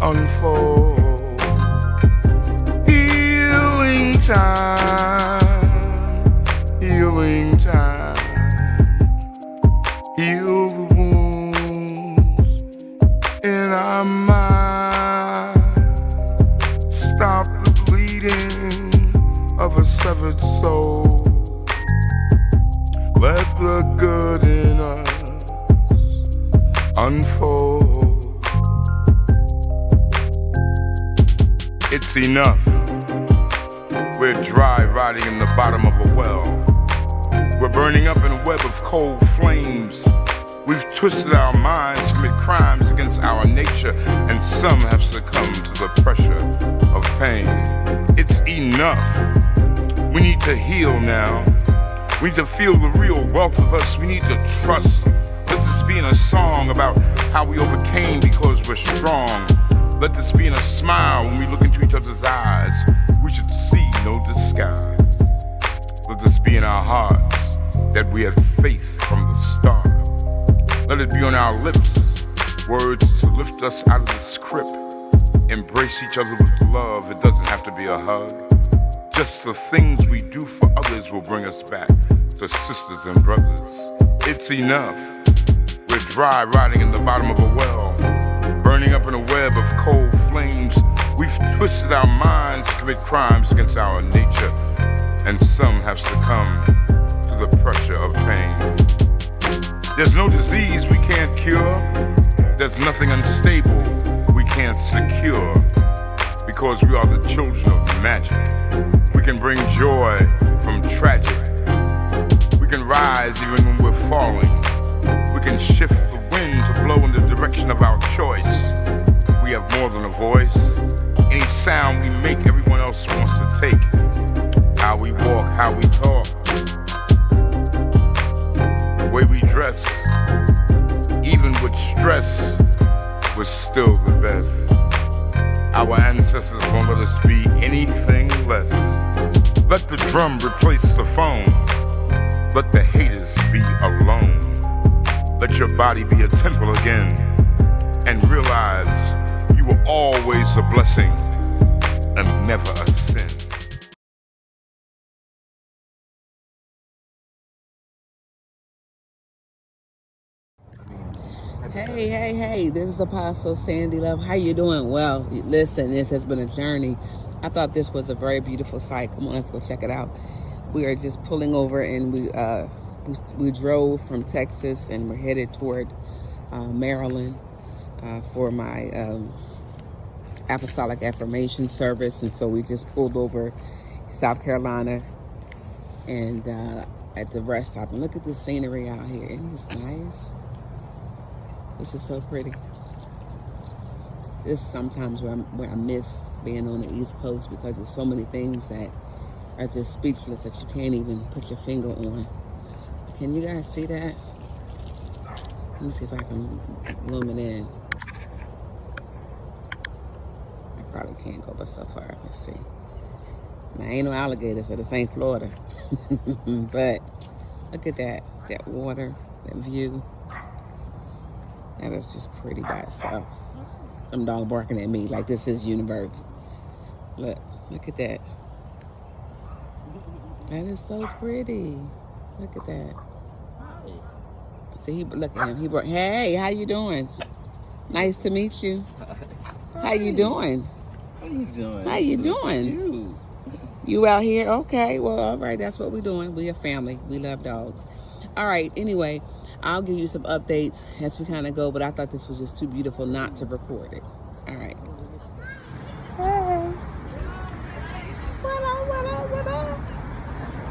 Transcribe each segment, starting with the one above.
unfold. Healing time, healing time. Heal the wounds in our mind. Stop the bleeding of a severed soul. Let the good in us unfold. It's enough. We're dry rotting in the bottom of a well. We're burning up in a web of cold flames. We've twisted our minds to commit crimes against our nature, and some have succumbed to the pressure of pain. It's enough. We need to heal now. We need to feel the real wealth of us. We need to trust. Let this be in a song about how we overcame because we're strong. Let this be in a smile when we look into each other's eyes. We should see no disguise. Let this be in our hearts that we had faith from the start. Let it be on our lips, words to lift us out of this crypt. Embrace each other with love. It doesn't have to be a hug. Just the things we do for others will bring us back to sisters and brothers. It's enough. We're dry rotting in the bottom of a well, burning up in a web of cold flames. We've twisted our minds to commit crimes against our nature, and some have succumbed to the pressure of pain. There's no disease we can't cure. There's nothing unstable we can't secure. Because we are the children of magic. We can bring joy from tragic. We can rise even when we're falling. We can shift the wind to blow in the direction of our choice. We have more than a voice. Any sound we make, everyone else wants to take. How we walk, how we talk, the way we dress. Even with stress, we're still the best. Our ancestors won't let us be anything less. Let the drum replace the phone. Let the haters be alone. Let your body be a temple again. And realize you were always a blessing and never a sin. Hey, this is Apostle Sandy Love. How you doing? Well, listen, this has been a journey. I thought this was a very beautiful site. Come on, let's go check it out. We are just pulling over, and we drove from Texas, and we're headed toward Maryland for my apostolic affirmation service. And so we just pulled over South Carolina and at the rest stop. And look at the scenery out here. Isn't this nice? This is so pretty. This is sometimes where I miss being on the East Coast, because there's so many things that are just speechless that you can't even put your finger on. Can you guys see that? Let me see if I can zoom it in. I probably can't go but so far. Let's see. Now, ain't no alligators, so this ain't Florida. But look at that water, that view. That is just pretty by itself. Some dog barking at me like this is universe. Look at that. That is so pretty. Look at that. See, look at him. Hey, how you doing? Nice to meet you. How you doing? How you doing? You out here? Okay, well, all right, that's what we're doing. We a family. We love dogs. All right, anyway, I'll give you some updates as we kind of go, but I thought this was just too beautiful not to record it. All right. Hey. What up?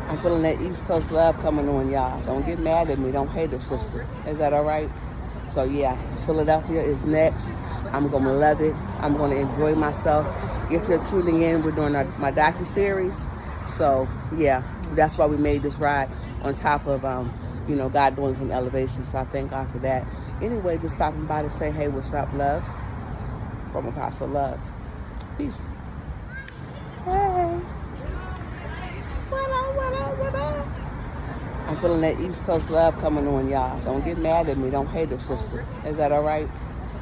I'm feeling that East Coast love coming on, y'all. Don't get mad at me. Don't hate a sister. Is that all right? So, yeah, Philadelphia is next. I'm going to love it. I'm going to enjoy myself. If you're tuning in, we're doing my docuseries. So, yeah, that's why we made this ride on top of, God doing some elevation. So I thank God for that. Anyway, just stopping by to say, hey, what's up, love? From Apostle Love. Peace. Hey. What up? I'm feeling that East Coast love coming on, y'all. Don't get mad at me. Don't hate a sister. Is that all right?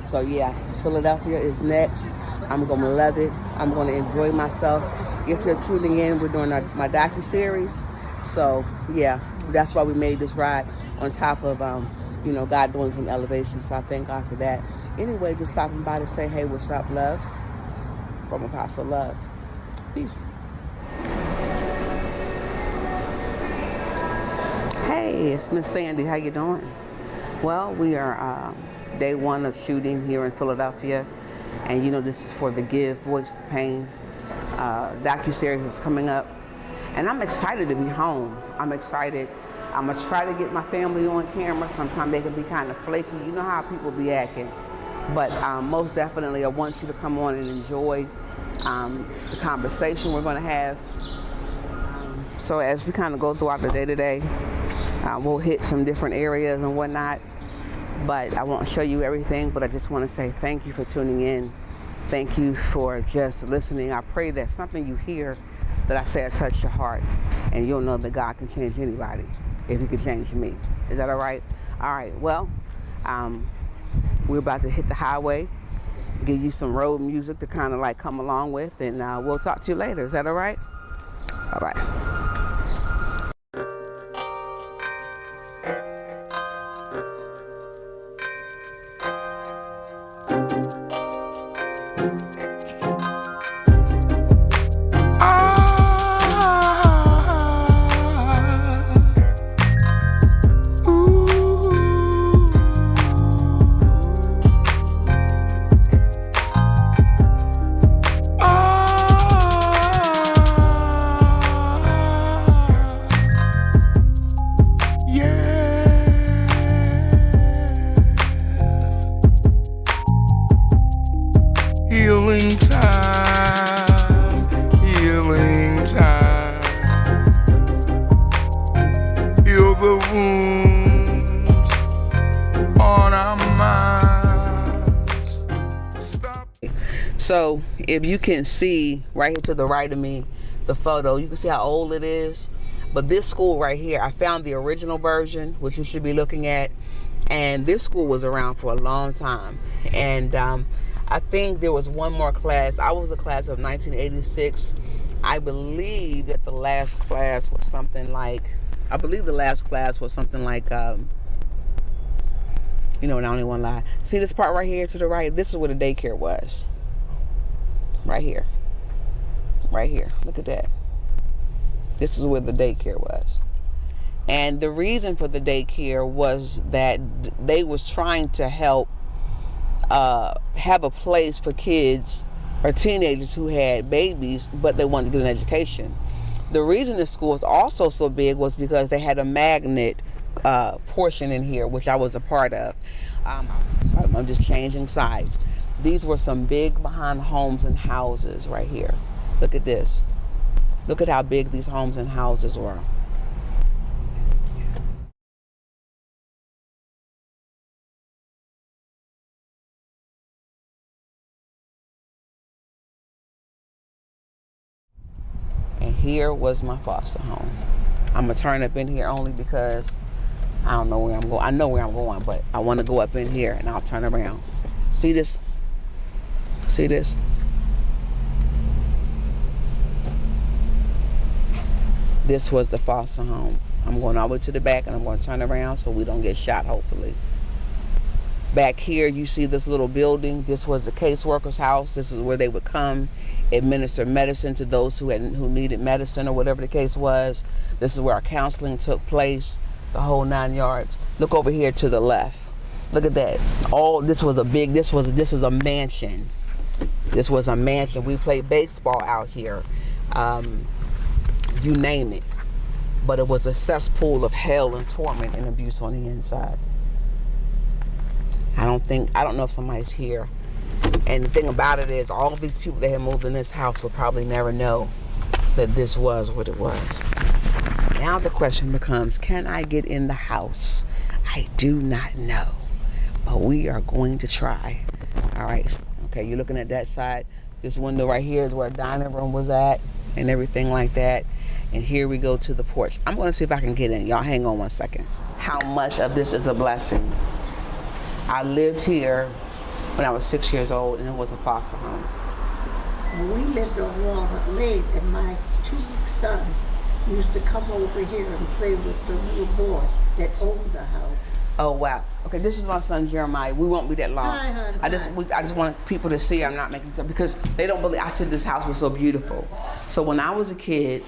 So yeah, Philadelphia is next. I'm gonna love it. I'm gonna enjoy myself. If you're tuning in, we're doing my docu-series. So yeah, that's why we made this ride on top of God doing some elevation. So I thank God for that. Anyway, just stopping by to say, hey, what's up, love? From Apostle Love. Peace. Hey, it's Miss Sandy. How you doing? Well, we are day one of shooting here in Philadelphia. And this is for the Give Voice to Pain docu-series that's coming up. And I'm excited to be home. I'm excited. I'm going to try to get my family on camera. Sometimes they can be kind of flaky. You know how people be acting. But most definitely, I want you to come on and enjoy the conversation we're going to have. So as we kind of go throughout the day today, we'll hit some different areas and whatnot. But I won't show you everything, but I just want to say thank you for tuning in. Thank you for just listening. I pray that something you hear that I say will touch your heart, and you'll know that God can change anybody if He could change me. Is that all right? All right, well, we're about to hit the highway, give you some road music to kind of like come along with, and we'll talk to you later. Is that all right? All right. So if you can see right here to the right of me, the photo, you can see how old it is. But this school right here, I found the original version, which you should be looking at. And this school was around for a long time. And I think there was one more class. I was a class of 1986. I believe that the last class was something like, and I don't even want to lie. See this part right here to the right? This is where the daycare was. Right here. Look at that. This is where the daycare was. And the reason for the daycare was that they was trying to help have a place for kids or teenagers who had babies, but they wanted to get an education. The reason the school was also so big was because they had a magnet portion in here, which I was a part of. I'm just changing sides. These were some big behind homes and houses right here. Look at this. Look at how big these homes and houses were. And here was my foster home. I'm going to turn up in here only because I don't know where I'm going. I know where I'm going, but I want to go up in here and I'll turn around. See this? See this? This was the foster home. I'm going all the way to the back and I'm going to turn around so we don't get shot, hopefully. Back here, you see this little building. This was the caseworker's house. This is where they would come administer medicine to those who needed medicine or whatever the case was. This is where our counseling took place, the whole 9 yards. Look over here to the left. Look at that. This is a mansion. This was a mansion. We played baseball out here. You name it. But it was a cesspool of hell and torment and abuse on the inside. I don't know if somebody's here. And the thing about it is, all of these people that had moved in this house would probably never know that this was what it was. Now the question becomes, can I get in the house? I do not know. But we are going to try. All right. Okay, you're looking at that side. This window right here is where the dining room was at and everything like that. And here we go to the porch. I'm going to see if I can get in. Y'all hang on one second. How much of this is a blessing? I lived here when I was 6 years old, and it was a foster home. When we lived on Walnut Lane, and my 2 sons used to come over here and play with the little boy that owned the house. Oh wow. Okay, this is my son Jeremiah. We won't be that long. Hi, honey. I just want people to see I'm not making stuff because they don't believe. I said this house was so beautiful. So when I was a kid,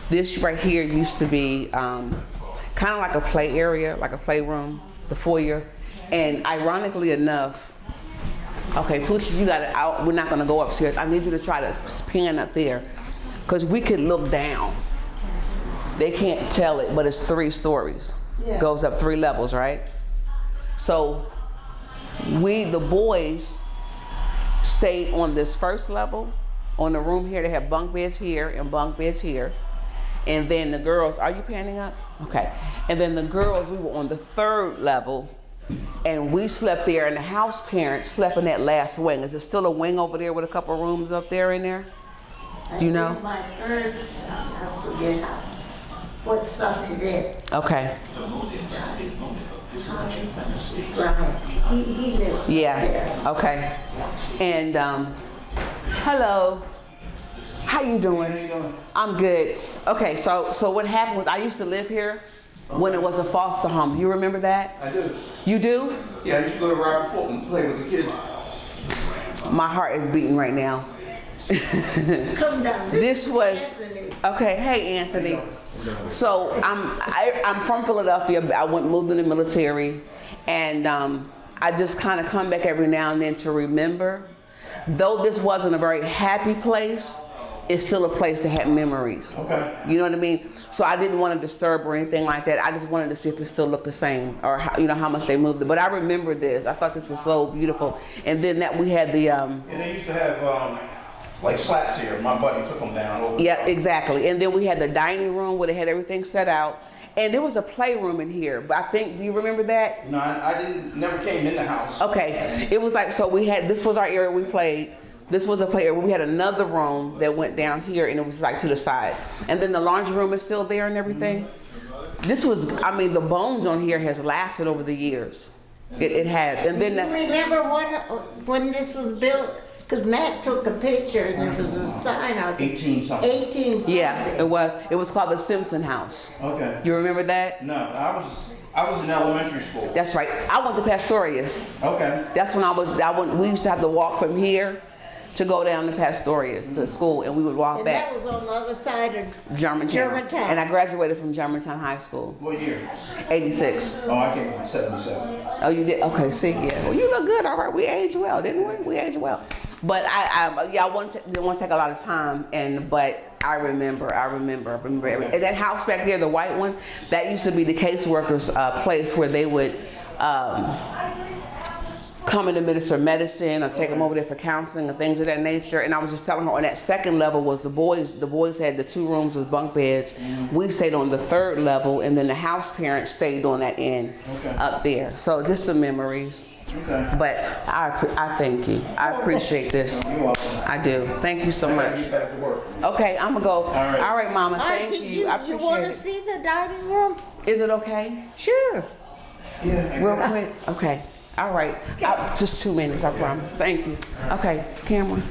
this right here used to be kind of like a play area, like a playroom, the foyer. And ironically enough, okay, Poochie, you got it out. We're not gonna go upstairs. I need you to try to pan up there, because we could look down. They can't tell it, but it's 3 stories. Yeah. Goes up 3 levels, right? So the boys stayed on this first level, on the room here. They have bunk beds here and bunk beds here. And then the girls, are you panning up? Okay. And then the girls, we were on the 3rd level, and we slept there, and the house parents slept in that last wing. Is there still a wing over there with a couple rooms up there in there? Do you know? And my 3rd son, I forget what son it is. Okay. Right. He lives Yeah. there. Okay. And hello. How you doing? How you doing? I'm good. Okay. So what happened was I used to live here when it was a foster home. You remember that? I do. You do? Yeah, I used to go to Robert Fulton and play with the kids. My heart is beating right now. Come down. This was Anthony. okay. Hey, Anthony. So I'm from Philadelphia. I moved in the military, and I just kind of come back every now and then to remember. Though this wasn't a very happy place, it's still a place that had memories. Okay. You know what I mean? So I didn't want to disturb or anything like that. I just wanted to see if it still looked the same, or how much they moved it. But I remember this. I thought this was so beautiful. And then that we had the And they used to have like slats here. My buddy took them down. Over yeah, exactly. And then we had the dining room where they had everything set out. And there was a playroom in here. But I think, do you remember that? No, I didn't. Never came in the house. Okay. It was like, so we had, this was our area we played. This was a play area. We had another room that went down here, and it was like to the side. And then the laundry room is still there and everything. This was, I mean, the bones on here has lasted over the years. It has. And Do then you remember when this was built? Because Matt took a picture and there was a sign out there. 18 something. 18 something. yeah, it was called the Simpson House. Okay. You remember that? No, I was in elementary school. That's right. I went to Pastorius. Okay. That's when we used to have to walk from here to go down to Pastorius to school, and we would walk And back. that was on the other side of Germantown. And I graduated from Germantown High School. What year? 86. Oh, I came in 77. Oh, you did? Okay, see, yeah. Well, you look good, all right. We aged well, didn't we? We aged well. But I didn't want to take a lot of time, but I remember everything. And that house back there, the white one, that used to be the caseworkers' place where they would come and administer medicine or take them over there for counseling and things of that nature. And I was just telling her on that 2nd level was the boys. The boys had the 2 rooms with bunk beds. We stayed on the 3rd level, and then the house parents stayed on that end up there. So just the memories. Okay. But I thank you. I appreciate this. You're welcome. I do. Thank you so I gotta much. get back to work. Okay, I'm gonna go. right. All right, Mama. All right, Thank did you. I you appreciate want to it. see the dining room? Is it okay? Sure. Yeah. Real quick. Okay. All right. Just 2 minutes. I promise. Thank you. Okay, camera.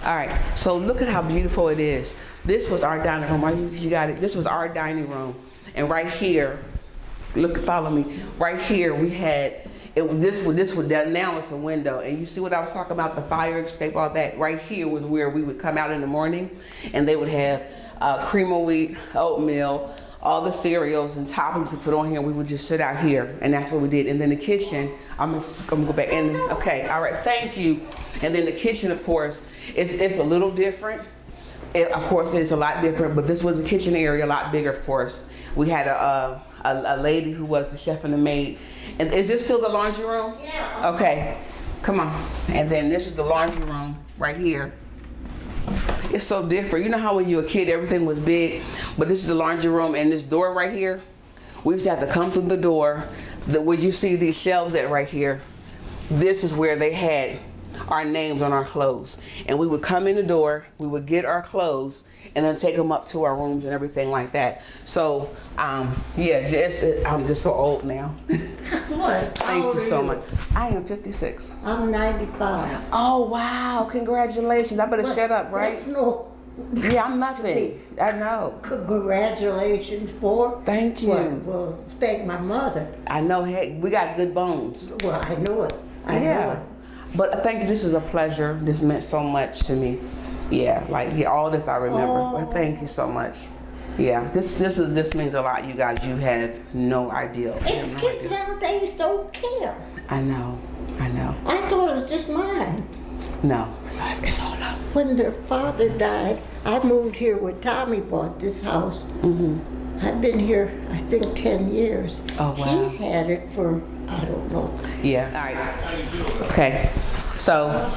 All right. So look at how beautiful it is. This was our dining room. You got it. This was our dining room, and right here, look. Follow me. Right here, we had. This was now it's a window, and you see what I was talking about, the fire escape, all that. Right here was where we would come out in the morning, and they would have cream of wheat, oatmeal, all the cereals and toppings to put on here. We would just sit out here, and that's what we did. And then the kitchen, I'm gonna go back in. Okay, all right, thank you. And then the kitchen, of course, it's a little different. Of course, it's a lot different, but this was the kitchen area, a lot bigger, of course. We had a lady who was the chef and the maid. And is this still the laundry room? Yeah. Okay, come on. And then this is the laundry room right here. It's so different. You know how when you were a kid, everything was big, but this is the laundry room, and this door right here, we used to have to come through the door. Where you see these shelves at right here, this is where they had our names on our clothes. And we would come in the door, we would get our clothes, and then take them up to our rooms and everything like that. So, I'm just so old now. What? Thank you so much. I am 56. I'm 95. Oh, wow. Congratulations. I better shut up, right? That's no. Yeah, I'm nothing. I know. Congratulations, for. Thank you. Well, thank my mother. I know, hey, we got good bones. Well, I know it. I know it. But thank you. This is a pleasure. This meant so much to me. Yeah, all this I remember. But thank you so much. Yeah, this means a lot, you guys. You have no idea. And kids nowadays don't care. I know. I thought it was just mine. No, it's all up. When their father died, I moved here when Tommy bought this house. Mm-hmm. I've been here, I think, 10 years. Oh, wow. He's had it for, I don't know. Yeah. All right. Okay. So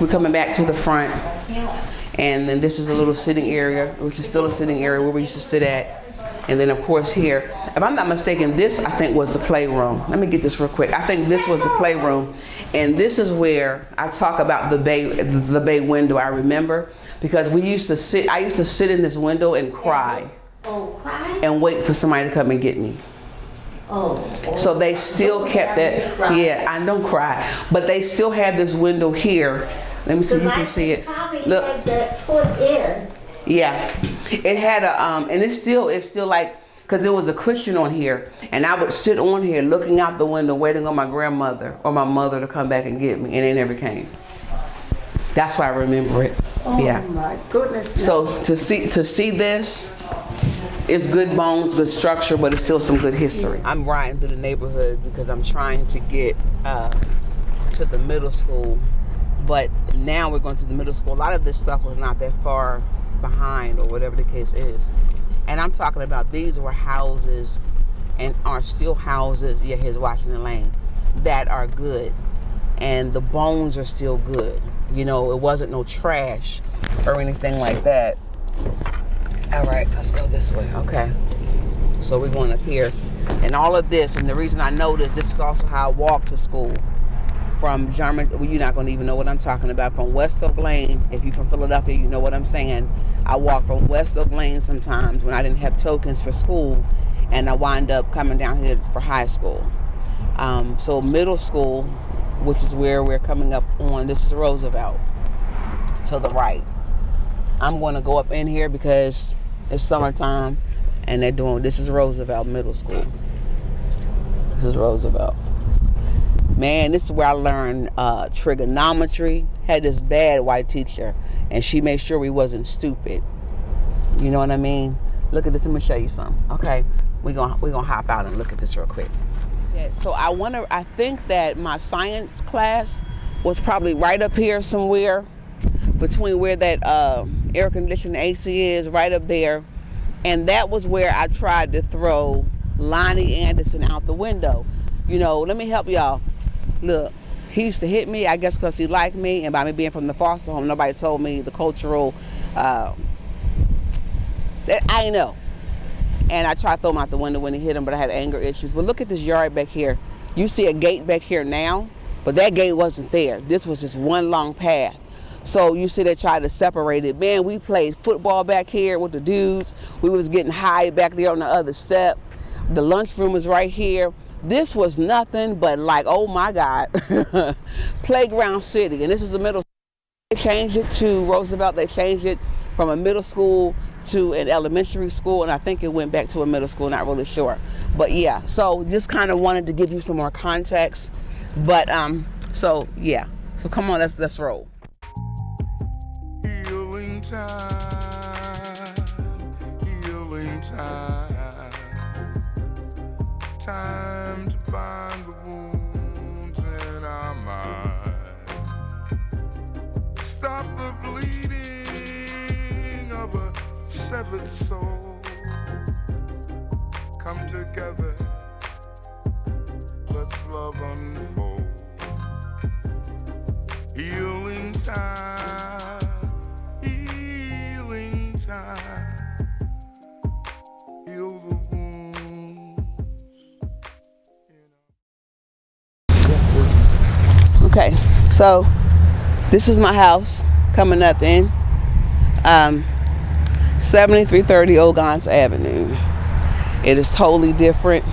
we're coming back to the front, and then this is a little sitting area, which is still a sitting area where we used to sit at. And then of course here, if I'm not mistaken, this I think was the playroom. Let me get this real quick. I think this was the playroom, and this is where I talk about the bay window. I remember because I used to sit in this window and cry. Oh, cry? And wait for somebody to come and get me. Oh. So they still kept that. Yeah, I don't cry, but they still have this window here. Let me see if you can see it. Look. Had that put in. Yeah, it had a and it's still like, because there was a cushion on here, and I would sit on here looking out the window, waiting on my grandmother or my mother to come back and get me, and they never came. That's why I remember it. Oh, yeah. My goodness. So to see this. It's good bones, good structure, but it's still some good history. I'm riding through the neighborhood because I'm trying to get to the middle school, but now we're going to the middle school. A lot of this stuff was not that far behind, or whatever the case is. And I'm talking about these were houses, and are still houses, yeah, here's Washington Lane, that are good. And the bones are still good. You know, it wasn't no trash or anything like that. All right, let's go this way. Okay. So we're going up here. And all of this, and the reason I know this is also how I walk to school. From German, well, you're not going to even know what I'm talking about. From West Oak Lane, if you're from Philadelphia, you know what I'm saying. I walk from West Oak Lane sometimes when I didn't have tokens for school, and I wind up coming down here for high school. So middle school, which is where we're coming up on, this is Roosevelt, to the right. I'm going to go up in here because it's summertime, and this is Roosevelt Middle School. This is Roosevelt. Man, this is where I learned trigonometry. Had this bad white teacher, and she made sure we wasn't stupid. You know what I mean? Look at this. Let me show you something. Okay, we're gonna hop out and look at this real quick. Yeah, so I think that my science class was probably right up here somewhere, between where that air conditioned AC is, right up there. And that was where I tried to throw Lonnie Anderson out the window. You know, let me help y'all. Look, he used to hit me, I guess because he liked me, and by me being from the foster home, nobody told me the cultural, that I know. And I tried to throw him out the window when he hit him, but I had anger issues. But look at this yard back here. You see a gate back here now, but that gate wasn't there. This was just one long path. So you see they tried to separate it. Man, we played football back here with the dudes. We was getting high back there on the other step. The lunchroom was right here. This was nothing but like, oh my God, playground city. And this is the middle. They changed it to Roosevelt. They changed it from a middle school to an elementary school, and I think it went back to a middle school, not really sure. But yeah, so just kind of wanted to give you some more context. But so yeah, so come on, let's roll. Healing time, healing time, time to bind the wounds in our mind, stop the bleeding of a severed soul, come together, let's love unfold, healing time, healing time, heal the wounds. Okay, so This is my house coming up in 7330 Ogons Avenue. It is totally different.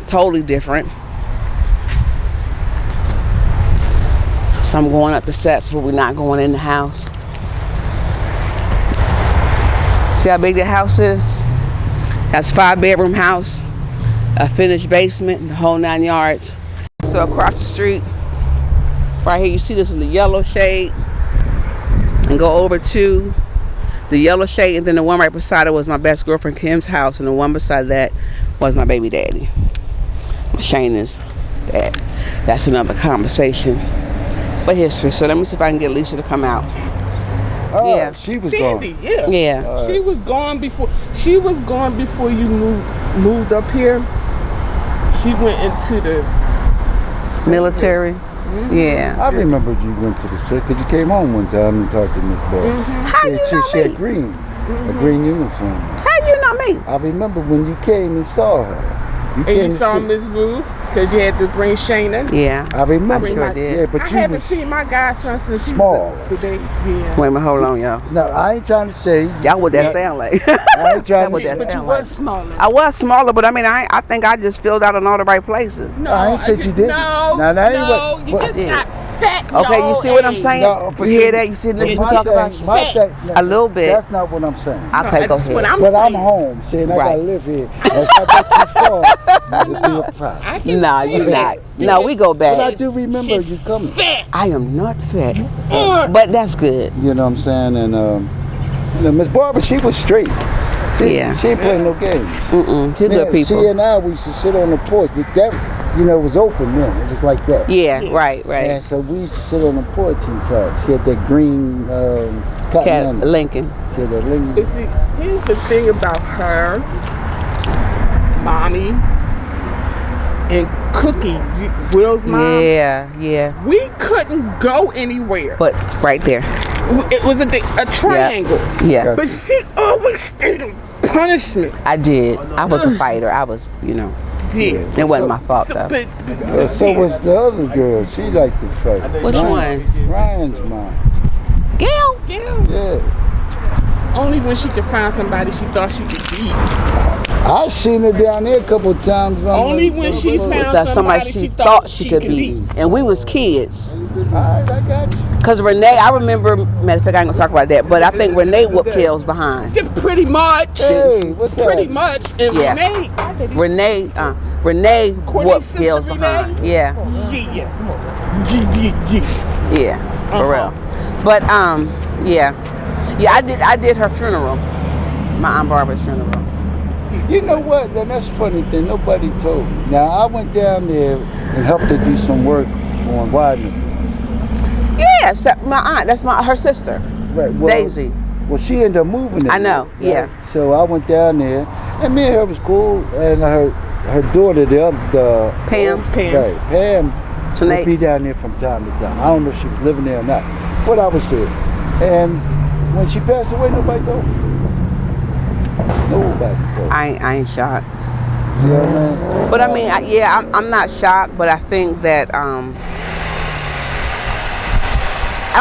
Totally different. So I'm going up the steps, but we're not going in the house. See how big the house is? That's a 5-bedroom house, a finished basement, the whole 9 yards. So across the street, right here, you see this in the yellow shade, and go over to the yellow shade, and then the one right beside it was my best girlfriend Kim's house, and the one beside that was my baby daddy, Shayna's dad. That's another conversation, but history. So let me see if I can get Lisa to come out. Oh, Yeah. she was Sandy, gone. yeah. Yeah. She was gone before. She was gone before you moved up here. She went into the Military. Yeah. I remember you went to the circus because you came home one time and talked to Miss Ball. How you know She had me? green, a green uniform. How you know me? I remember when you came and saw her. and came you to saw see- Miss Ruth because you had to bring Shayna. Yeah. I remember. I sure did. Yeah, but I you haven't was seen my godson since he small. was the baby. Yeah. Wait a minute, hold on, y'all. No, I ain't trying to say. Y'all what that sound like? I ain't trying what to that say. But you sound was like. smaller. I was smaller, but I mean, I think I just filled out in all the right places. No, I ain't said you didn't. No, Now, that ain't no, what- you what- just Yeah. got fat. Okay, you see what I'm saying? No, but you see, hear that? You see the niggas we My talk about? thing- my Fat. thing- no, A little bit. That's not what I'm saying. Okay, go That's what ahead. I'm But saying. I'm home, saying I Right. gotta live here. If I get too far, it would be a problem. I can Nah, see you that. not. No, we go But I back. do remember She's you coming. fat. I am not fat, but that's good. You know what I'm saying? And Miss Barbara, she was straight. She ain't playing no games. Two good She people. and I, we used to sit on the porch. But that, was open then. It was like that. Yeah, right. And so we used to sit on the porch and talk. She had that green cotton Cat on it. Lincoln. She had that Lincoln. But see, here's the thing about her, Mommy, and Cookie, Will's mom. Yeah. We couldn't go anywhere. But right there. It was a triangle. Yeah, But she always stayed on punishment. I did. I was a fighter. I was, Yeah. it wasn't my fault though. So was the other girl. She liked to fight. Which one? Ryan's mom. Gail? Yeah. Only when she could find somebody she thought she could beat. I seen her down there a couple of times. Only when she found That's somebody she thought she could beat. beat. And we was kids. All right, I got you. Because Renee, I remember, matter of fact, I ain't going to talk about that, but I think Renee whooped Kale's behind. Pretty much. Hey, what's that? Pretty much. And Yeah. Renee, Renee Courtney's whooped sister Kale's Renee? behind. Yeah, yeah. for real. But, yeah, I did her funeral, my Aunt Barbara's funeral. You know what? Now, that's a funny thing. Nobody told me. Now, I went down there and helped her do some work on Widener. Yes, my aunt, that's her sister, Right. Well, Daisy. Well, she ended up moving there. I know, yeah. So I went down there, and me and her was cool, and her daughter, the Pam. Right, Pam Sinead. would be down there from time to time. I don't know if she was living there or not, but I was there. And when she passed away, nobody told me. Nobody told me. I ain't shocked. You know what I mean? But I mean, I'm not shocked, but I think that, I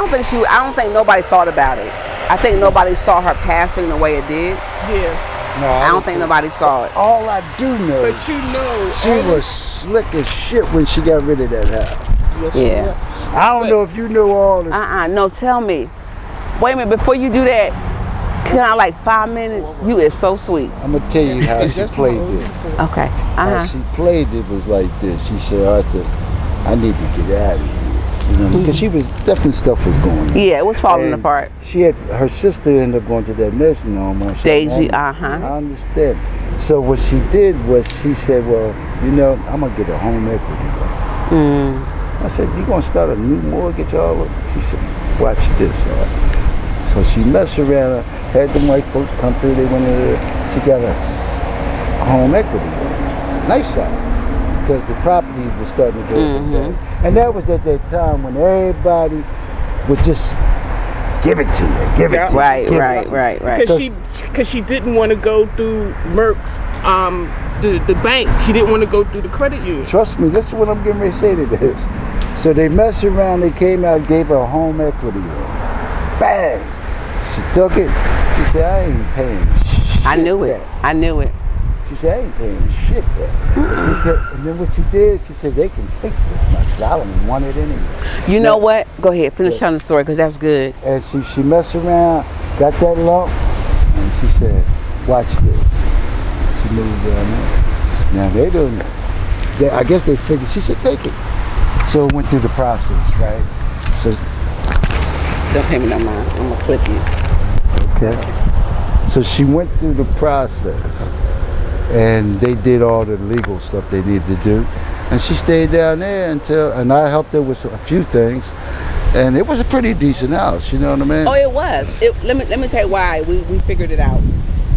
don't think nobody thought about it. I think nobody saw her passing the way it did. Yeah. No, I don't think nobody saw it. All I do know, But you know, she was slick as shit when she got rid of that house. Yeah. I don't know if you know all this. No, tell me. Wait a minute, before you do that, can I like 5 minutes? You is so sweet. I'm gonna tell you how she played this. Okay. How she played it was like this. She said, Arthur, I need to get out of here. You know, because she was, different stuff was going on. Yeah, it was falling And apart. She had, her sister ended up going to that nursing home. On Daisy, I understand. So what she did was she said, well, I'm gonna get a home equity loan. I said, you gonna start a new mortgage all over? She said, watch this. So she messed around, had them white folks come through, they went in there, she got a home equity loan. Nice size. Because the property was starting to go up. And that was at that time when everybody would just give it to you, give it to you. Right. because she didn't want to go through Merck's the bank. She didn't want to go through the credit union. Trust me, this is what I'm getting ready to say to this. So they messed around, they came out, gave her a home equity loan. Bang! She took it. She said, I ain't paying shit. I knew it. back. I knew it. She said, I ain't paying shit back. She said, and then what she did, she said, they can take this much. I don't want it anyway. You know what? Go ahead, finish telling the story because that's good. And she messed around, got that lump, and she said, watch this. She moved down there. Now they don't, I guess they figured, she said, take it. So it went through the process, right? So, Don't pay me no mind. I'm going to clip you. okay. So she went through the process, and they did all the legal stuff they needed to do. And she stayed down there and I helped her with a few things. And it was a pretty decent house, you know what I mean? Oh, it was. Let me tell you why we figured it out.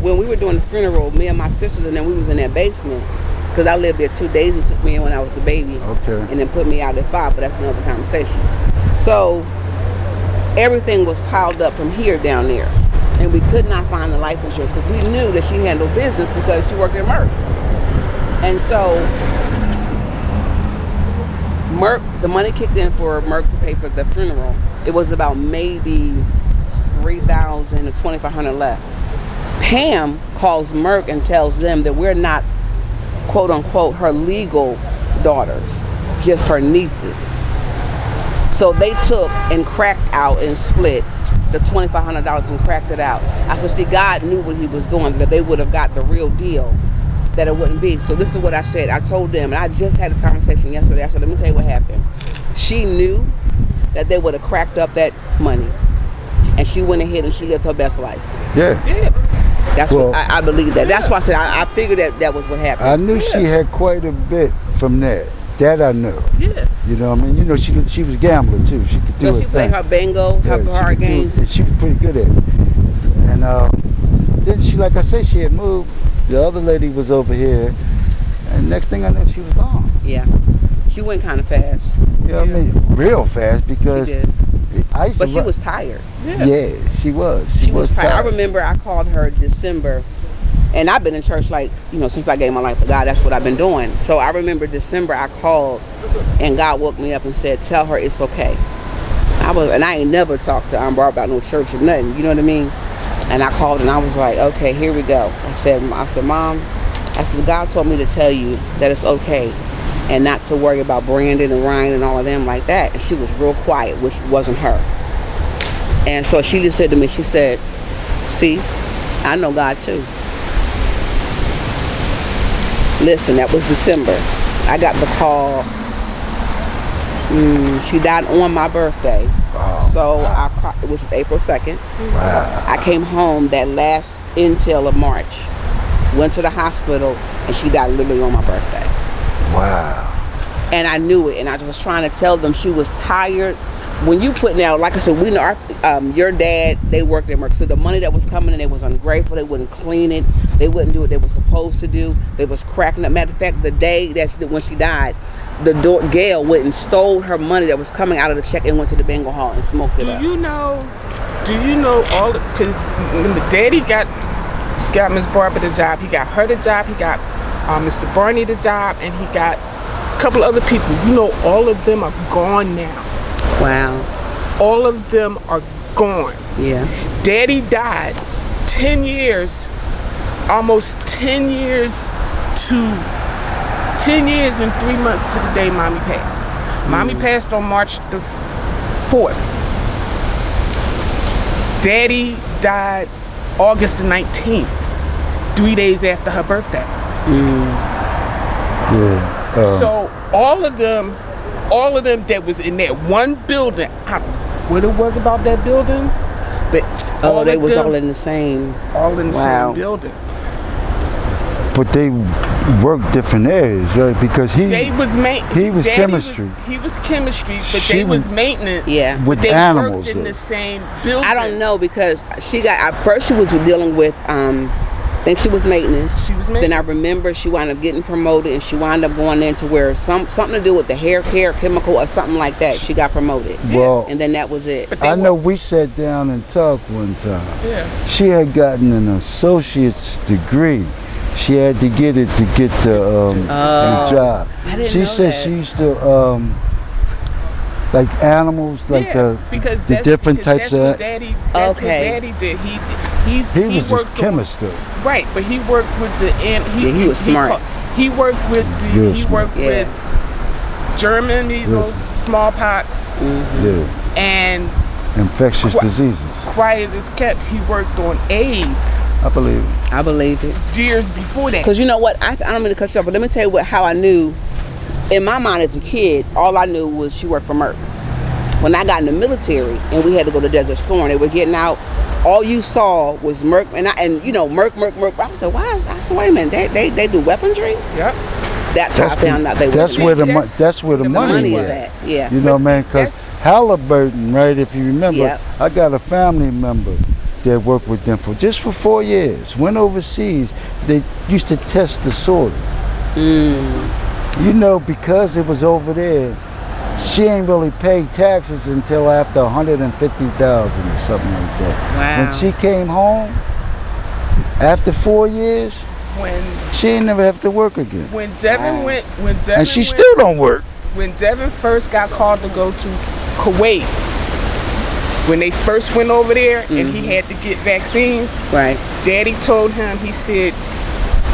When we were doing the funeral, me and my sisters, and then we was in that basement, because I lived there 2 days. He took me in when I was a baby. Okay. And then put me out at 5, but that's another conversation. So everything was piled up from here down there. And we could not find the life insurance because we knew that she handled business because she worked at Merck. And so Merck, the money kicked in for Merck to pay for the funeral. It was about maybe $3,000 to $2,500 left. Pam calls Merck and tells them that we're not, quote unquote, her legal daughters, just her nieces. So they took and cracked out and split the $2,500 and cracked it out. I said, see, God knew what he was doing, that they would have got the real deal, that it wouldn't be. So this is what I said. I told them, and I just had this conversation yesterday. I said, let me tell you what happened. She knew that they would have cracked up that money, and she went ahead and she lived her best life. Yeah. That's Well, what I believe that. That's why I said I figured that was what happened. I knew she had quite a bit from that. That I knew. Yeah. You know what I mean? You know, she was a gambler too. She could do So her she played thing. her bingo, her Yeah, card she could do games. it, and she was pretty good at it. And then she, like I said, she had moved. The other lady was over here, and next thing I know, she was gone. Yeah. She went kind of fast. You know what I mean? Real fast because She did. I used But to she was tired. Yeah, she was. She was tired. I remember I called her December, and I've been in church since I gave my life to God. That's what I've been doing. So I remember December I called, and God woke me up and said, "Tell her it's okay." I ain't never talked to Aunt Barb about no church or nothing. You know what I mean? And I called and I was like, "Okay, here we go." I said, "Mom," I said, "God told me to tell you that it's okay, and not to worry about Brandon and Ryan and all of them like that." And she was real quiet, which wasn't her. And so she just said to me, she said, "See, I know God too." Listen, that was December. I got the call. She died on my birthday. Wow. So which is April 2nd. Wow. I came home that last intel of March. Went to the hospital and she died literally on my birthday. Wow. And I knew it, and I was trying to tell them she was tired. When you put now, like I said, we know your dad, they worked at Merck. So the money that was coming in, they was ungrateful. They wouldn't clean it. They wouldn't do what they were supposed to do. They was cracking up. Matter of fact, the day when she died, Gail went and stole her money that was coming out of the check and went to the bingo hall and smoked it up. Do you know all? Because when the daddy got Miss Barbara the job, he got her the job, he got Mr. Barney the job, and he got a couple other people. You know, all of them are gone now. Wow. All of them are gone. Yeah. Daddy died 10 years, almost 10 years and 3 months to the day Mommy passed. Mommy passed on March the 4th. Daddy died August the 19th, 3 days after her birthday. Yeah. So all of them that was in that one building, I don't know what it was about that building, but They was all in the same. all in the Wow. same building. But they worked different areas, right? Because he was Daddy chemistry. He was chemistry, but She they was was- maintenance. Yeah. with But they animals. worked in though. the same building. I don't know because at first she was dealing with I think she was maintenance. She was Then I maintenance. remember she wound up getting promoted and she wound up going into where something to do with the hair care chemical or something like that. She got promoted. Well, And then that was it. But they I know we sat down and talked one time. Yeah. She had gotten an associate's degree She had to get it to get the job. I didn't She know said that. she used to like animals, like because the different because types that's of. what Daddy. That's Okay. what Daddy did. He was a worked chemist though. Right, but he worked with the he was smart. He worked with Real he smart. worked with German measles, smallpox, Yeah, and infectious diseases. quiet as kept, he worked on AIDS I believe it. I believe it. years before that. Because you know what? I don't mean to cut you off, but let me tell you how I knew. In my mind as a kid, all I knew was she worked for Merck. When I got in the military and we had to go to Desert Storm, they were getting out. All you saw was Merck, and you know Merck. I said, why? I said, wait a minute, they do weaponry. Yep. That's how I found out they were. That's where the money money is is at. Yeah. You know, But man, see, because that's- Halliburton, right? If you remember, Yep. I got a family member that worked with them for 4 years. Went overseas. They used to test the soil. You know, because it was over there, she ain't really paid taxes until after 150,000 or something like that. Wow. When she came home, after 4 years, When she ain't never have to work again. Devin went And she still don't work. when Devin first got called to go to Kuwait, when they first went over there and he had to get vaccines, Right. Daddy told him, he said,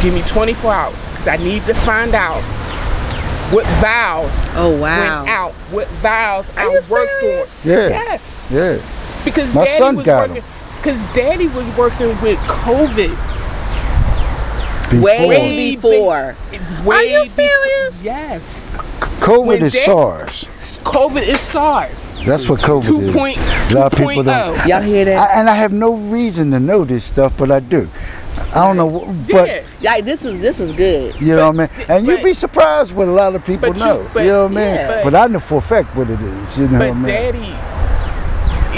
give me 24 hours because I need to find out what vials Oh wow. went out, what vials I you worked serious? on. Yeah. Yes. Yeah. Because My Daddy son was got working. Because Daddy was working with COVID. Way before. Way Are you before- serious? Yes. COVID When is Daddy- SARS. COVID is SARS. That's what COVID 2.0. is. A lot of people don't. Y'all hear that? And I have no reason to know this stuff, but I do. I don't know, but Yeah, this is good. you know what I mean. And you'd but- be surprised what a lot of people but you- know. but- you know what I mean. yeah. But I know for a fact what it is. You know what I But mean. Daddy,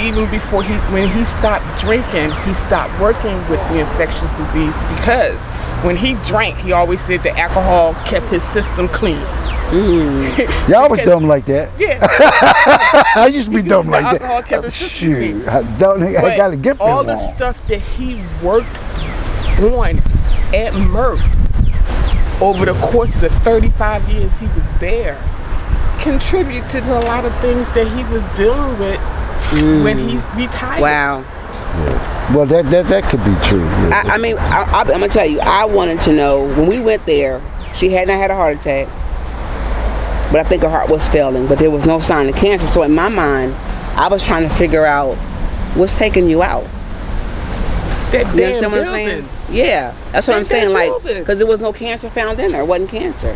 even before when he stopped drinking, he stopped working with the infectious disease because when he drank, he always said the alcohol kept his system clean. Y'all was because- dumb like that. Yeah. I used to be dumb like alcohol that. kept his system Shoot, clean. I But gotta get me all the wrong. stuff that he worked on at Merck over the course of the 35 years he was there contributed to a lot of things that he was dealing with when he retired. Wow. Well, that could be true. Yeah. I mean, I'm gonna tell you. I wanted to know when we went there. She had not had a heart attack, but I think her heart was failing. But there was no sign of cancer. So in my mind, I was trying to figure out what's taking you out. It's that You damn understand what I'm building. saying? Yeah, that's what I'm That saying. Like, building. because there was no cancer found in there. It wasn't cancer.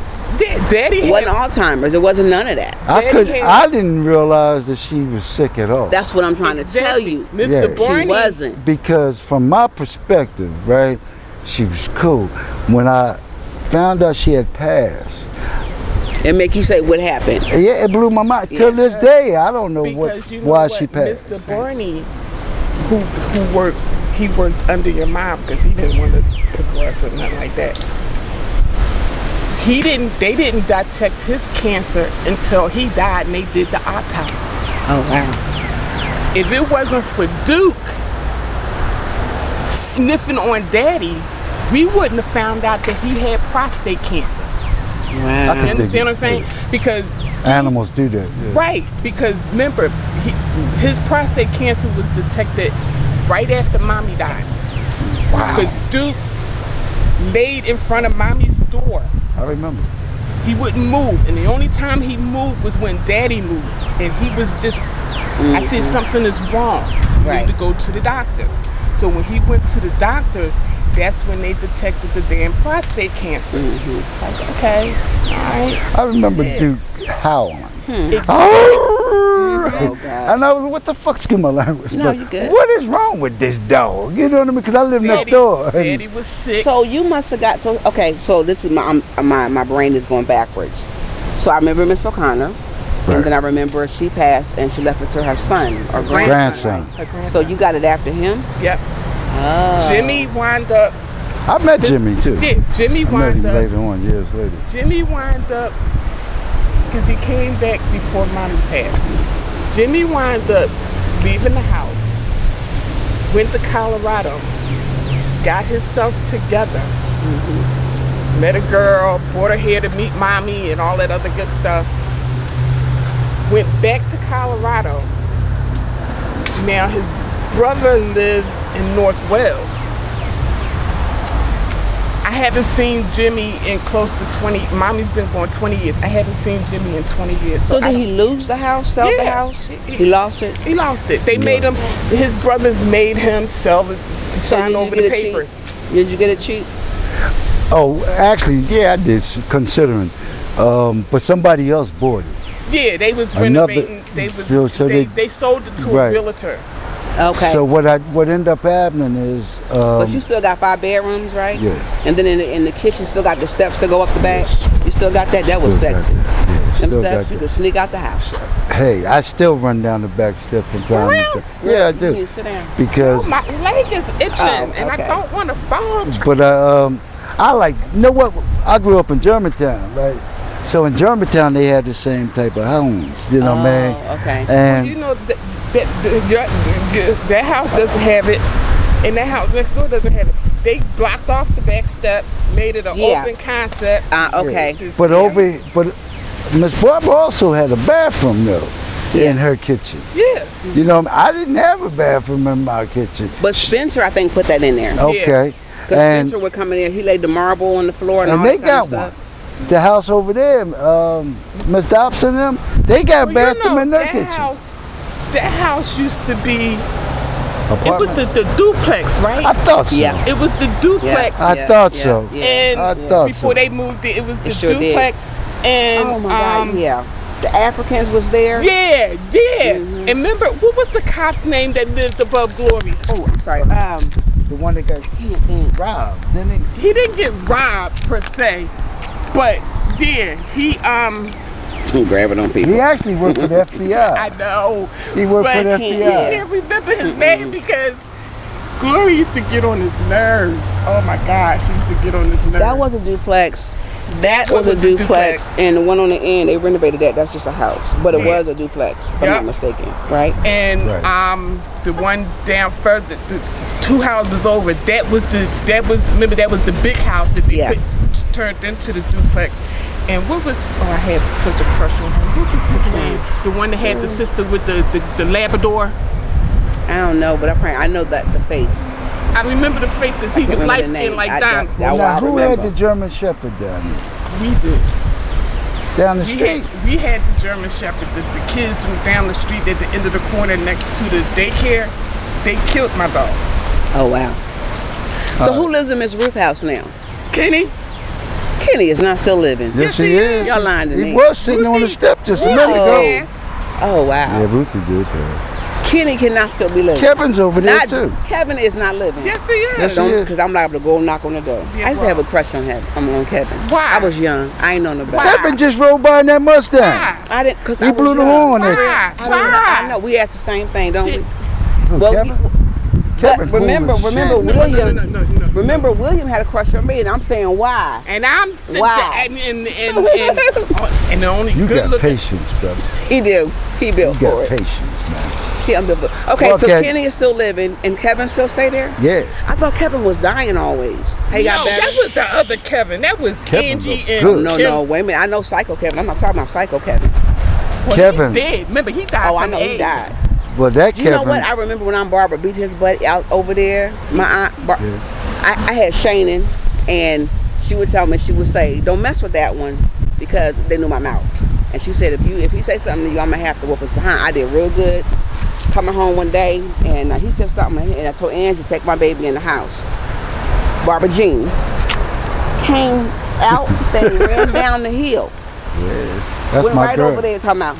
Daddy It had, wasn't Alzheimer's. It wasn't none of that. Daddy had- I didn't realize that she was sick at all. That's what I'm trying to tell Exactly. you. Mr. Yeah, she Barney She wasn't. Because from my perspective, right, she was cool. When I found out she had passed, It make you say what happened. yeah, it blew my mind. Till this day, I don't know because you know why what? she passed. Mr. Barney, who worked, he worked under your mom because he didn't want to progress or nothing like that. They didn't detect his cancer until he died and they did the autopsy. Oh wow. If it wasn't for Duke sniffing on Daddy, we wouldn't have found out that he had prostate cancer. Wow. I You could understand dig what I'm it, saying? Because Animals do that. Yeah. right, because remember, his prostate cancer was detected right after Mommy died. Wow. Because Duke laid in front of Mommy's door. I remember. He wouldn't move, and the only time he moved was when Daddy moved, and he was just. I said something is wrong. You Right. need to go to the doctors. So when he went to the doctors, that's when they detected the damn prostate cancer. It's like, okay, all right. I remember Yeah. Duke howling. It- Oh, God. And I was, what the fuck's my language? No, but you good. What is wrong with this dog? You know what I mean? Because I live next Daddy, door. Daddy was sick. So you must have got okay. So this is my brain is going backwards. So I remember Miss O'Connor, Right. and then I remember she passed and she left it to her son or grandson. Grandson. Her grandson. So you got it after him. Yep. Oh. Jimmy wound up. I met Jimmy too. Yeah, Jimmy I met wound him up. later on, years later. Jimmy wound up because he came back before Mommy passed. Jimmy wound up leaving the house, went to Colorado, got himself together, met a girl, brought her here to meet mommy and all that other good stuff. Went back to Colorado. Now his brother lives in North Wales. I haven't seen Jimmy in close to 20. Mommy's been gone 20 years. I haven't seen Jimmy in 20 years. So did he lose the house, sell the house? He lost it? He lost it. They made him, his brothers made him sell it to sign over the paper. Did you get it cheap? Oh, actually, yeah, I did, considering. But somebody else bought it. Yeah, they was renovating. They sold it to a realtor. Okay. So what ended up happening is. But you still got 5 bedrooms, right? Yeah. And then in the kitchen, still got the steps to go up the back. Yes. You still got that. That was Still got sexy. that. Yeah, Them still got steps, you that. could sneak out the house. Hey, I still run down the back step from time to time. Yeah, I do. You sit down. Because. My leg is itching, and I okay. don't want to fall. But I like. You know what? I grew up in Germantown, right? So in Germantown, they had the same type of homes. You know what I mean? Okay. And You know that house doesn't have it, and that house next door doesn't have it. They blocked off the back steps, made it an open concept. Okay. but Miss Barbara also had a bathroom though in her kitchen. Yeah. You know, I didn't have a bathroom in my kitchen. But Spencer, I think, put that in there. Okay. Because Spencer would come in there, he laid the marble on the floor and all they that kind of got stuff. one. The house over there, Miss Dobson and them, they got a bathroom in their kitchen. That house used to be. Apartment? It was the duplex, right? I thought so. Yeah. It was the duplex. I thought so. And I thought before so. they moved it was the sure did. duplex. And Oh my God, yeah. The Africans was there. Yeah. And remember, what was the cop's name that lived above Glory? Oh, I'm sorry. The one that got robbed, didn't he? He didn't get robbed per se, but yeah, he grabbing on people. He actually worked for the FBI. I know. He worked for the But FBI. I can't remember his name because Glory used to get on his nerves. Oh my gosh, she used to get on his nerves. That was a duplex. That was a duplex, and the one on the end, they renovated that. That's just a house, but it was a duplex, if I'm not mistaken, right? And the one down further, the 2 houses over, that was the big house that they turned into the duplex. And what was? Oh, I had such a crush on him. What was his name? The one that had the sister with the Labrador. I don't know, but I know that the face. I remember the face because he was light skinned like Don. Now, who had the German Shepherd down there? We did. Down the street? We had the German Shepherd. The kids from down the street at the end of the corner next to the daycare, they killed my dog. Oh, wow. So who lives in Miss Ruth's house now? Kenny? Kenny is not still living. Yes, he is. Y'all lying to me. He was sitting on the step just a minute ago. Yes. Oh, wow. Yeah, Ruthie did that. Kenny cannot still be living. Kevin's over there too. Kevin is not living. Yes, he is. Yes, he is. Because I'm liable to go knock on the door. Yeah, I used to have a crush on him. I'm on Kevin. Why? I was young. I ain't know no better. Kevin just rode by in that Mustang. Why? I didn't, because He blew the horn at you. Why? I know. We asked the same thing, don't we? Who, Well, Kevin? But Kevin remember, cool as shit. William. No. Remember, William had a crush on me, and I'm saying why? And I'm sitting Why? there, and the only You good got looking. patience, brother. He do. He built You for got it. patience, man. He unbuilt. Okay, Well, so Ken- Kenny is still living, and Kevin still stay there. Yeah. I thought Kevin was dying always. He got better. That was the other Kevin. That was Kevin Angie looked and good. No, wait a minute. I know Psycho Kevin. I'm not talking about Psycho Kevin. Well, Kevin. He's dead. Remember, he died. Oh, I from know he AIDS. died. Well, that You Kevin. know what? I remember when Aunt Barbara beat his butt out over there. My aunt, I had Shannon, and she would tell me, she would say, "Don't mess with that one," because they knew my mouth. And she said, if he say something to you, I'm gonna have to whoop his behind. I did real good. Coming home one day, and he said something, and I told Angie, take my baby in the house. Barbara Jean came out, they ran down the hill. Yes. That's Went my right girl. over there talking about,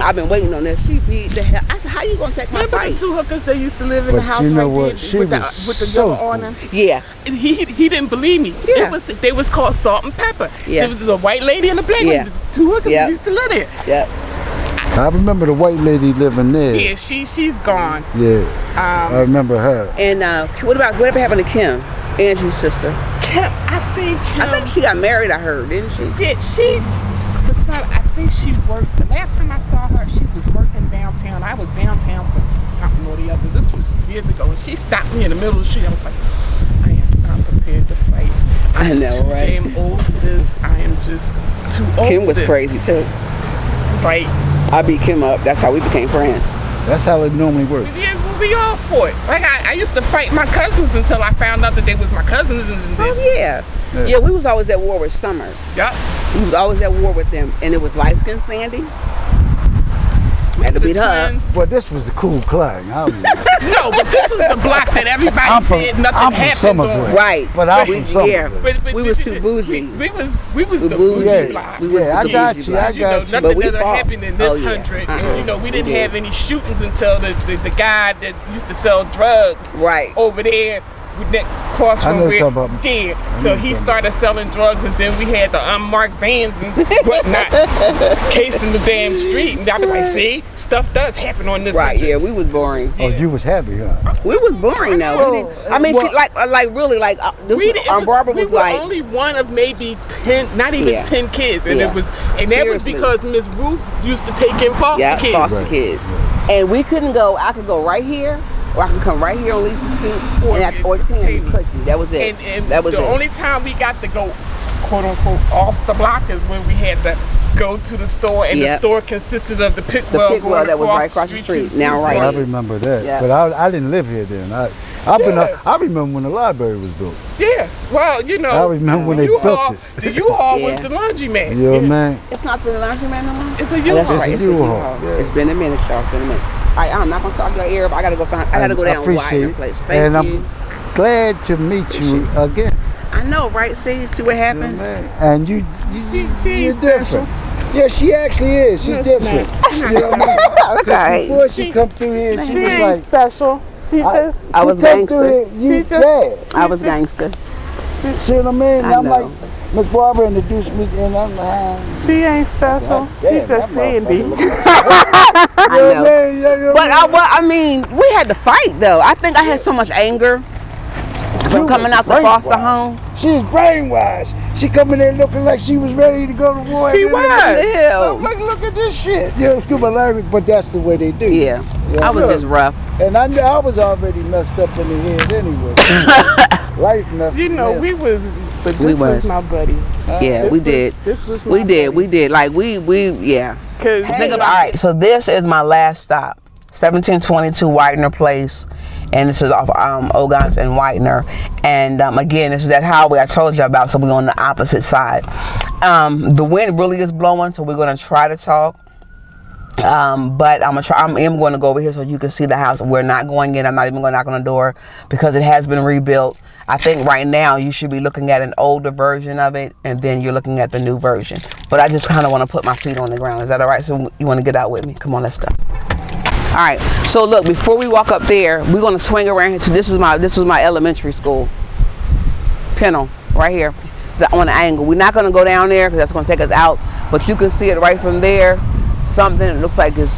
I've been waiting on this. She beat the hell. I said, how you gonna take my Remember fight? the 2 hookers that used to live in But the house you know right what? there She with the was yellow so awning? Yeah. And he didn't believe me. Yeah. They was called Salt and Pepper. Yeah. There was a white lady and a black Yeah. lady. The 2 hookers Yeah. used to live there. Yep. I remember the white lady living there. Yeah, she's gone. Yeah. I remember her. And whatever happened to Kim, Angie's sister? Kim, I've seen Kim. I think she got married, I heard, didn't she? Yeah, I think she worked. The last time I saw her, she was working downtown. I was downtown for something or the other. This was years ago, and she stopped me in the middle of the street. I was like, I am not prepared prepared to fight. I I'm know, too right? damn old for this. I am just too old Kim for was this. crazy too. Right. I beat Kim up. That's how we became friends. That's how it normally works. Yeah, well, we all fought. Like I used to fight my cousins until I found out that they was my cousins. And Oh then, yeah. Yeah, we was always at war with Summer. Yup. We was always at war with them, and it was light skinned Sandy. Had to The beat her up. twins. Well, this was the cool Clyde. No, but this was the block that everybody said nothing I'm from happened Summer on. Green. Right. But I'm We- from Summer yeah. Green. But We was too bougie. We was the bougie. bougie block. We was Yeah, I the got bougie you. block. I You know, got you. nothing we ever fought. happened in this Oh, yeah. 100. Uh-uh. You know, we didn't We have did. any shootings until the guy that used to sell drugs Right. over there with next cross I from know where, you're talking about. yeah. know So you're he talking started selling drugs, and then we had the unmarked vans and whatnot casing the damn street. And I was like, see, stuff does happen on this. Right. 100. Yeah, we was boring. Oh, you was happy, huh? We was boring though. Well, We didn't, I mean, well- she, like really, like this We, was, it our was, barber we was were like, only one of maybe 10, not even Yeah. 10 kids, and Yeah. it was, and that was Seriously. because Miss Ruth used to take in foster yeah, kids. foster kids, and we couldn't go. I could go right here, or I could come right here on Lisa Street, Or and at get 14 Taylor's. Cookie. That was it. And that was the it. only time we got to go, quote unquote, off the block is when we had to go to the store, and Yep. the store consisted of the the Pickwell Pickwell going that was right across across the street. to Now right I here. remember that. Yeah. But I didn't live here then. I remember when the library was built. Yeah, well, you know, I remember when they U-Haul, built it. the U-Haul was Yeah. the laundromat. You know what I mean? It's not the laundromat no more. It's a Oh, that's U-Haul. right. a It's a U-Haul, U-Haul. yeah. It's been a minute, y'all. It's been a minute. All right, I'm not gonna talk your ear, but I gotta go find. I gotta go I down appreciate Widener it. Place. And Thank you. I'm glad to meet you again. I know, right? See what You know happens. what I mean? And you She you're ain't different. Yeah, she actually is. She's different. You know what I mean? Look at her. Before she come through here, she was like, special. She just I was she come through gangster. here, you She just- bad. I was gangster. See what I mean? I I'm know. like, Miss Barbara introduced me, and I'm like, she ain't special. damn, that Sandy. I know. But I mean, we had to fight though. I think I had so much anger from coming out the foster home. She was brainwashed. She coming in looking like she was ready to go to war. She And then was. I'm Ew. like, look at this shit. You know, excuse my language, but that's the way they do. Yeah, I was just rough. And I knew I was already messed up in the head anyway. Life messed You know, me we was, but We this was was. my buddy. Yeah, we did. This was my We did. buddy. We did. Like we yeah. Cause Think about all right. So this is my last stop, 1722 Widener Place, and this is off Ogans and Widener. And again, this is that highway I told you about. So we're on the opposite side. The wind really is blowing, so we're gonna try to talk. But I'm going to go over here so you can see the house. We're not going in. I'm not even going to knock on the door because it has been rebuilt. I think right now you should be looking at an older version of it, and then you're looking at the new version. But I just kind of want to put my feet on the ground. Is that all right? So you want to get out with me? Come on, let's go. All right. So look, before we walk up there, we're going to swing around here. This was my elementary school. Pennell, right here, on the angle. We're not going to go down there because that's going to take us out. But you can see it right from there. Something that looks like it's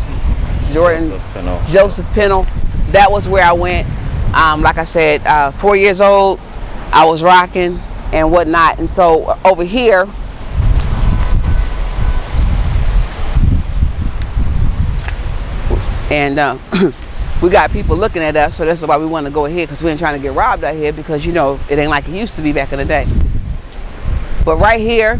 Joseph Pennell. That was where I went. Like I said, 4 years old, I was rocking and whatnot. And so over here, and we got people looking at us, so that's why we want to go ahead, because we ain't trying to get robbed out here, because you know it ain't like it used to be back in the day. But right here,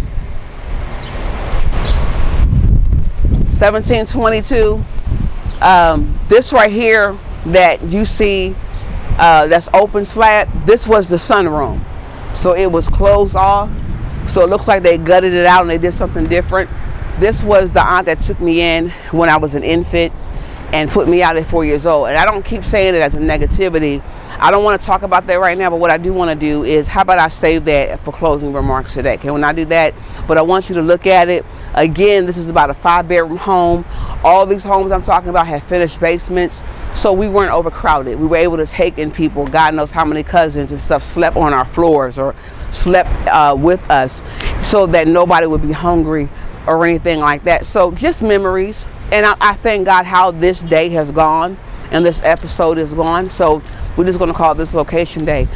1722, this right here that you see, that's open slab, this was the sunroom. So it was closed off. So it looks like they gutted it out and they did something different. This was the aunt that took me in when I was an infant and put me out at 4 years old. And I don't keep saying it as a negativity. I don't want to talk about that right now, but what I do want to do is, how about I save that for closing remarks today? Can we not do that? But I want you to look at it. Again, this is about a 5-bedroom home. All these homes I'm talking about have finished basements, so we weren't overcrowded. We were able to take in people. God knows how many cousins and stuff slept on our floors or slept with us, so that nobody would be hungry or anything like that. So just memories. And I thank God how this day has gone and this episode is gone. So we're just going to call this Location Day.